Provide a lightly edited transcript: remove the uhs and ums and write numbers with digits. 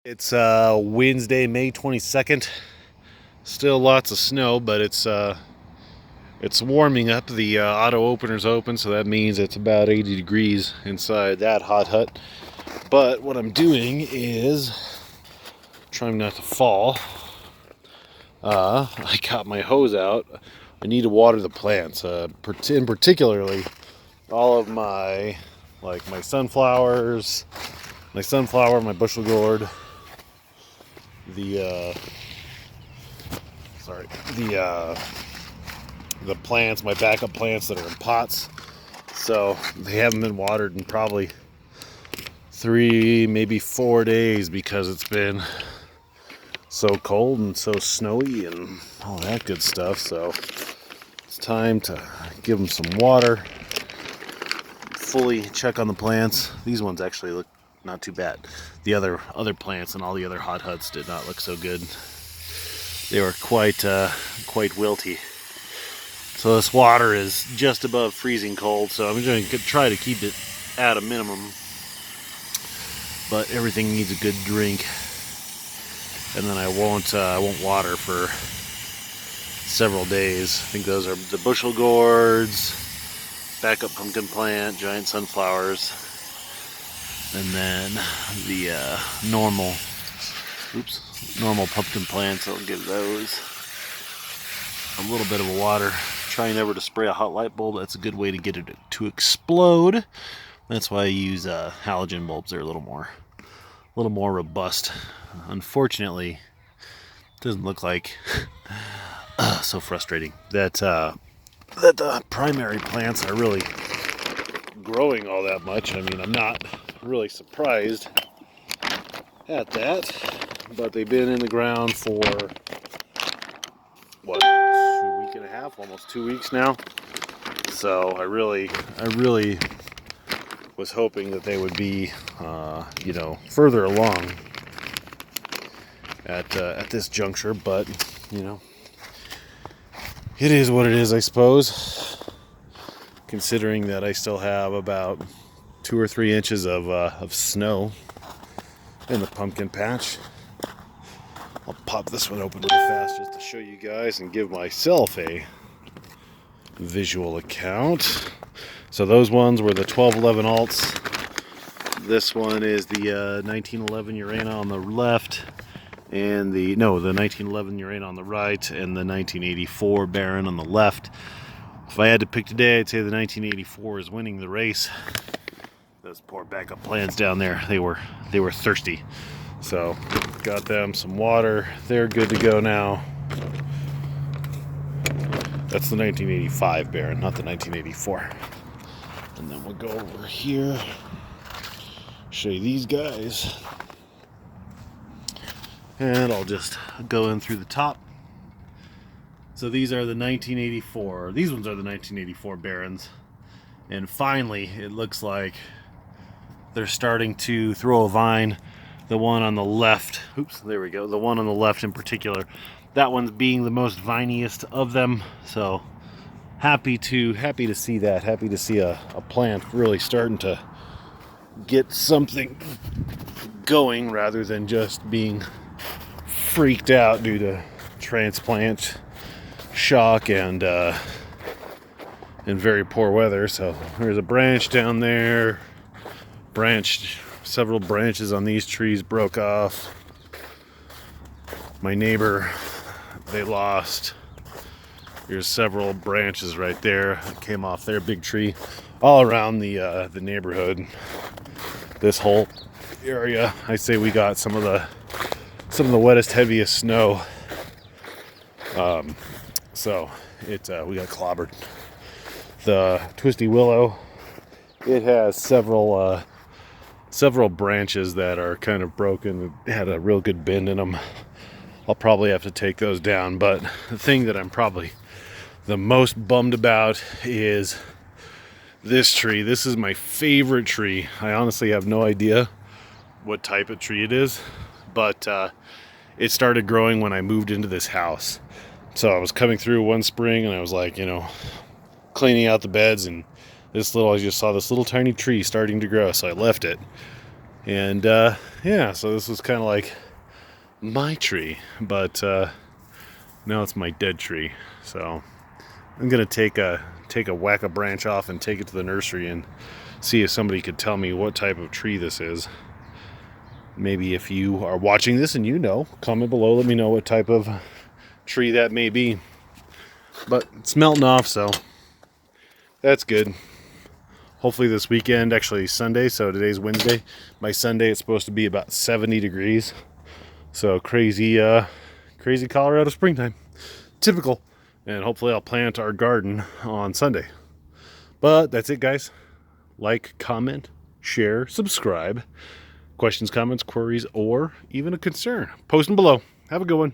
It's Wednesday, May 22nd. Still lots of snow, but it's warming up. The auto opener's open, so that means it's about 80 degrees inside that hot hut. But what I'm doing is trying not to fall. I got my hose out. I need to water the plants, in particularly all of my sunflowers, my bushel gourd, the the plants, my backup plants that are in pots. So they haven't been watered in probably 3, maybe 4 days because it's been so cold and so snowy and all that good stuff. So it's time to give them some water, fully check on the plants. These ones actually look not too bad. The other plants and all the other hot huts did not look so good. They were quite wilty. So this water is just above freezing cold, so I'm going to try to keep it at a minimum. But everything needs a good drink. And then I won't water for several days. I think those are the bushel gourds, backup pumpkin plant, giant sunflowers, and then the normal pumpkin plants. I'll give those a little bit of a water. Try never to spray a hot light bulb. That's a good way to get it to explode. That's why I use halogen bulbs. They're a little more robust. Unfortunately, it doesn't look like so frustrating that the primary plants are really growing all that much. I mean, I'm not really surprised at that, but they've been in the ground for what, a week and a half, almost 2 weeks now. So I really was hoping that they would be further along at this juncture, but it is what it is, I suppose, considering that I still have about 2 or 3 inches of snow in the pumpkin patch. I'll pop this one open really fast just to show you guys and give myself a visual account. So those ones were the 1211 alts. This one is the 1911 Urana on the left, and the 1911 Urana on the right, and the 1984 Baron on the left. If I had to pick today, I'd say the 1984 is winning the race. Those poor backup plants down there, they were thirsty. So got them some water. They're good to go now. That's the 1985 Baron, not the 1984. And then we'll go over here, show you these guys. And I'll just go in through the top. So these are the 1984. These ones are the 1984 Barons. And finally, it looks like they're starting to throw a vine. The one on the left, there we go. The one on the left in particular, that one's being the most viniest of them. So happy to see that. Happy to see a plant really starting to get something going rather than just being freaked out due to transplant shock and very poor weather. So there's a branch down there. Several branches on these trees broke off. My neighbor, they lost. There's several branches right there that came off their big tree. All around the neighborhood, this whole area, I say we got some of the wettest, heaviest snow. So we got clobbered. The twisty willow, it has several branches that are kind of broken. It had a real good bend in them. I'll probably have to take those down. But the thing that I'm probably the most bummed about is this tree. This is my favorite tree. I honestly have no idea what type of tree it is, but it started growing when I moved into this house. So I was coming through one spring and I was like, cleaning out the beds, and I just saw this little tiny tree starting to grow. So I left it, And yeah, so this was kind of like my tree, but now it's my dead tree. So I'm gonna take a whack a branch off and take it to the nursery and see if somebody could tell me what type of tree this is. Maybe if you are watching this and you know, comment below, let me know what type of tree that may be. But it's melting off, so that's good. Hopefully this weekend, actually Sunday, so today's Wednesday. By Sunday it's supposed to be about 70 degrees. So crazy Colorado springtime. Typical. And hopefully I'll plant our garden on Sunday. But that's it, guys. Like, comment, share, subscribe. Questions, comments, queries, or even a concern, post them below. Have a good one.